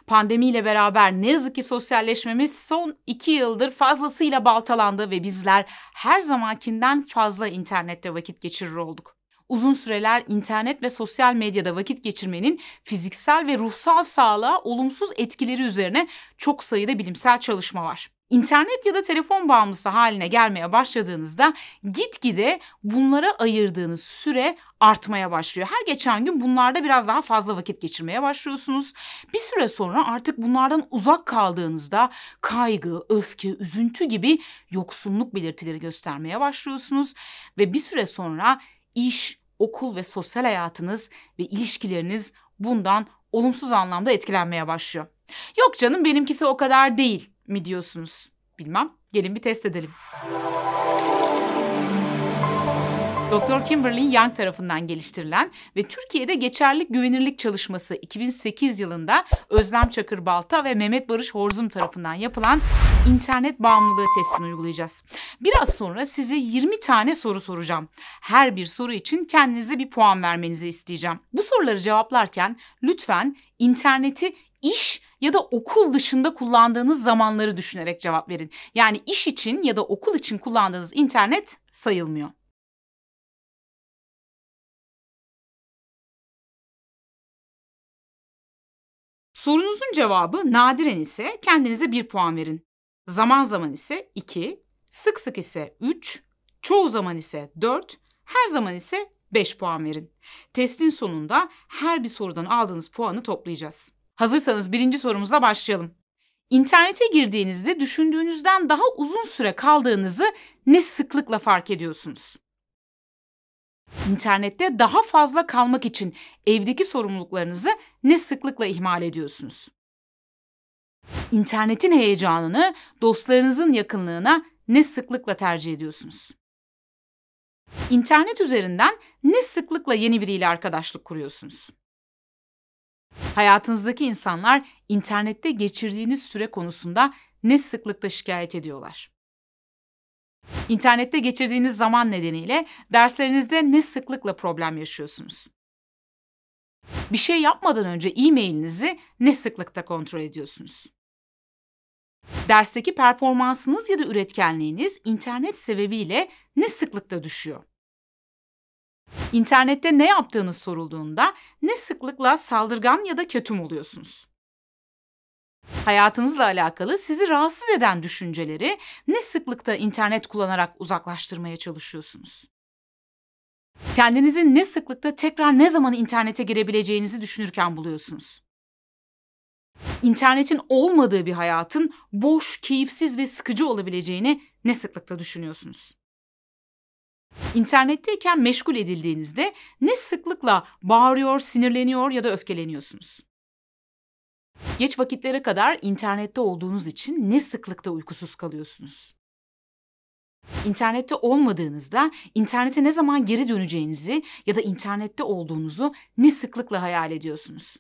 Pandemiyle beraber ne yazık ki sosyalleşmemiz son 2 yıldır fazlasıyla baltalandı ve bizler her zamankinden fazla internette vakit geçirir olduk. Uzun süreler internet ve sosyal medyada vakit geçirmenin fiziksel ve ruhsal sağlığa olumsuz etkileri üzerine çok sayıda bilimsel çalışma var. İnternet ya da telefon bağımlısı haline gelmeye başladığınızda gitgide bunlara ayırdığınız süre artmaya başlıyor. Her geçen gün bunlarda biraz daha fazla vakit geçirmeye başlıyorsunuz. Bir süre sonra artık bunlardan uzak kaldığınızda kaygı, öfke, üzüntü gibi yoksunluk belirtileri göstermeye başlıyorsunuz ve bir süre sonra iş, okul ve sosyal hayatınız ve ilişkileriniz bundan olumsuz anlamda etkilenmeye başlıyor. Yok canım benimkisi o kadar değil mi diyorsunuz? Bilmem. Gelin bir test edelim. Dr. Kimberly Young tarafından geliştirilen ve Türkiye'de geçerlilik güvenirlik çalışması 2008 yılında Özlem Çakırbalta ve Mehmet Barış Horzum tarafından yapılan internet bağımlılığı testini uygulayacağız. Biraz sonra size 20 tane soru soracağım. Her bir soru için kendinize bir puan vermenizi isteyeceğim. Bu soruları cevaplarken lütfen interneti iş ya da okul dışında kullandığınız zamanları düşünerek cevap verin. Yani iş için ya da okul için kullandığınız internet sayılmıyor. Sorunuzun cevabı nadiren ise kendinize 1 puan verin. Zaman zaman ise 2, sık sık ise 3, çoğu zaman ise 4, her zaman ise 5 puan verin. Testin sonunda her bir sorudan aldığınız puanı toplayacağız. Hazırsanız 1. sorumuzla başlayalım. İnternete girdiğinizde düşündüğünüzden daha uzun süre kaldığınızı ne sıklıkla fark ediyorsunuz? İnternette daha fazla kalmak için evdeki sorumluluklarınızı ne sıklıkla ihmal ediyorsunuz? İnternetin heyecanını dostlarınızın yakınlığına ne sıklıkla tercih ediyorsunuz? İnternet üzerinden ne sıklıkla yeni biriyle arkadaşlık kuruyorsunuz? Hayatınızdaki insanlar internette geçirdiğiniz süre konusunda ne sıklıkla şikayet ediyorlar? İnternette geçirdiğiniz zaman nedeniyle derslerinizde ne sıklıkla problem yaşıyorsunuz? Bir şey yapmadan önce e-mailinizi ne sıklıkta kontrol ediyorsunuz? Dersteki performansınız ya da üretkenliğiniz internet sebebiyle ne sıklıkta düşüyor? İnternette ne yaptığınız sorulduğunda ne sıklıkla saldırgan ya da ketum oluyorsunuz? Hayatınızla alakalı sizi rahatsız eden düşünceleri ne sıklıkta internet kullanarak uzaklaştırmaya çalışıyorsunuz? Kendinizi ne sıklıkta tekrar ne zaman internete girebileceğinizi düşünürken buluyorsunuz? İnternetin olmadığı bir hayatın boş, keyifsiz ve sıkıcı olabileceğini ne sıklıkta düşünüyorsunuz? İnternetteyken meşgul edildiğinizde ne sıklıkla bağırıyor, sinirleniyor ya da öfkeleniyorsunuz? Geç vakitlere kadar internette olduğunuz için ne sıklıkta uykusuz kalıyorsunuz? İnternette olmadığınızda internete ne zaman geri döneceğinizi ya da internette olduğunuzu ne sıklıkla hayal ediyorsunuz?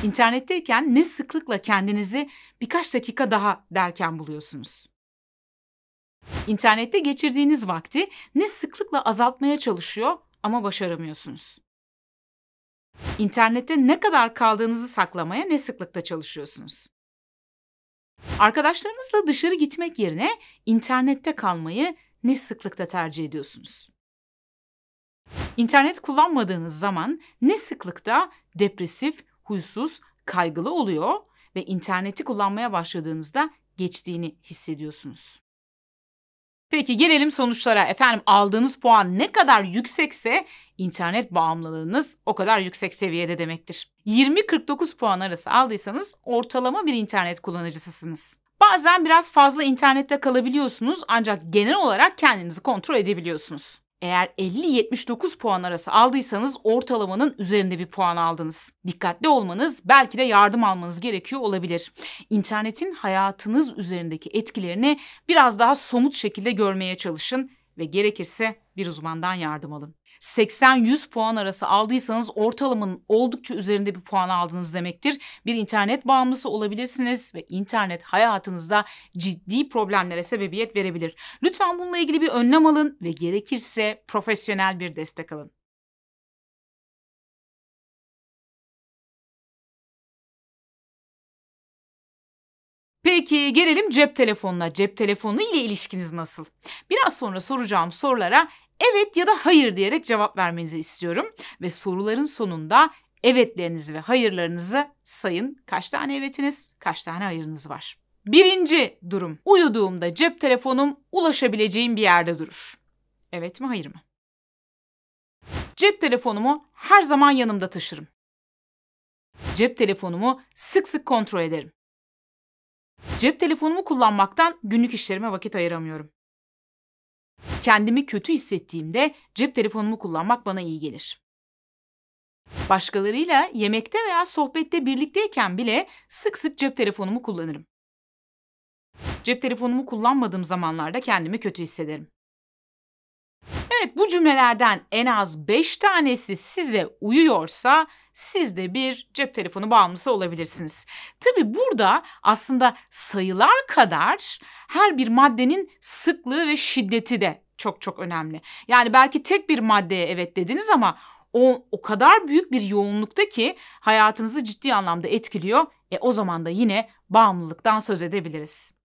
İnternetteyken ne sıklıkla kendinizi birkaç dakika daha derken buluyorsunuz? İnternette geçirdiğiniz vakti ne sıklıkla azaltmaya çalışıyor ama başaramıyorsunuz? İnternette ne kadar kaldığınızı saklamaya ne sıklıkta çalışıyorsunuz? Arkadaşlarınızla dışarı gitmek yerine internette kalmayı ne sıklıkta tercih ediyorsunuz? İnternet kullanmadığınız zaman ne sıklıkta depresif, huysuz, kaygılı oluyor ve interneti kullanmaya başladığınızda geçtiğini hissediyorsunuz? Peki gelelim sonuçlara. Efendim aldığınız puan ne kadar yüksekse internet bağımlılığınız o kadar yüksek seviyede demektir. 20-49 puan arası aldıysanız ortalama bir internet kullanıcısısınız. Bazen biraz fazla internette kalabiliyorsunuz ancak genel olarak kendinizi kontrol edebiliyorsunuz. Eğer 50-79 puan arası aldıysanız ortalamanın üzerinde bir puan aldınız. Dikkatli olmanız, belki de yardım almanız gerekiyor olabilir. İnternetin hayatınız üzerindeki etkilerini biraz daha somut şekilde görmeye çalışın ve gerekirse bir uzmandan yardım alın. 80-100 puan arası aldıysanız ortalamanın oldukça üzerinde bir puan aldınız demektir. Bir internet bağımlısı olabilirsiniz ve internet hayatınızda ciddi problemlere sebebiyet verebilir. Lütfen bununla ilgili bir önlem alın ve gerekirse profesyonel bir destek alın. Peki gelelim cep telefonuna. Cep telefonu ile ilişkiniz nasıl? Biraz sonra soracağım sorulara evet ya da hayır diyerek cevap vermenizi istiyorum. Ve soruların sonunda evetlerinizi ve hayırlarınızı sayın. Kaç tane evetiniz, kaç tane hayırınız var? Birinci durum. Uyuduğumda cep telefonum ulaşabileceğim bir yerde durur. Evet mi, hayır mı? Cep telefonumu her zaman yanımda taşırım. Cep telefonumu sık sık kontrol ederim. Cep telefonumu kullanmaktan günlük işlerime vakit ayıramıyorum. Kendimi kötü hissettiğimde cep telefonumu kullanmak bana iyi gelir. Başkalarıyla yemekte veya sohbette birlikteyken bile sık sık cep telefonumu kullanırım. Cep telefonumu kullanmadığım zamanlarda kendimi kötü hissederim. Evet, bu cümlelerden en az 5 tanesi size uyuyorsa siz de bir cep telefonu bağımlısı olabilirsiniz. Tabii burada aslında sayılar kadar her bir maddenin sıklığı ve şiddeti de çok önemli. Yani belki tek bir maddeye evet dediniz ama o kadar büyük bir yoğunlukta ki hayatınızı ciddi anlamda etkiliyor. O zaman da yine bağımlılıktan söz edebiliriz.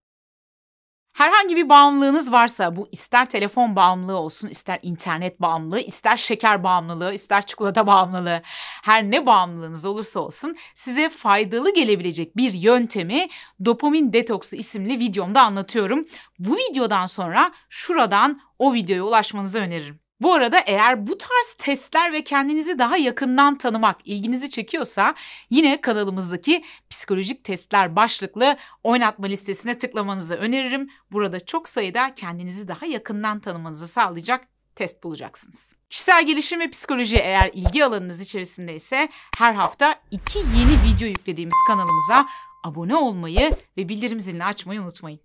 Herhangi bir bağımlılığınız varsa bu ister telefon bağımlılığı olsun, ister internet bağımlılığı, ister şeker bağımlılığı, ister çikolata bağımlılığı, her ne bağımlılığınız olursa olsun size faydalı gelebilecek bir yöntemi Dopamin Detoksu isimli videomda anlatıyorum. Bu videodan sonra şuradan o videoya ulaşmanızı öneririm. Bu arada eğer bu tarz testler ve kendinizi daha yakından tanımak ilginizi çekiyorsa yine kanalımızdaki psikolojik testler başlıklı oynatma listesine tıklamanızı öneririm. Burada çok sayıda kendinizi daha yakından tanımanızı sağlayacak test bulacaksınız. Kişisel gelişim ve psikoloji eğer ilgi alanınız içerisindeyse her hafta 2 yeni video yüklediğimiz kanalımıza abone olmayı ve bildirim zilini açmayı unutmayın.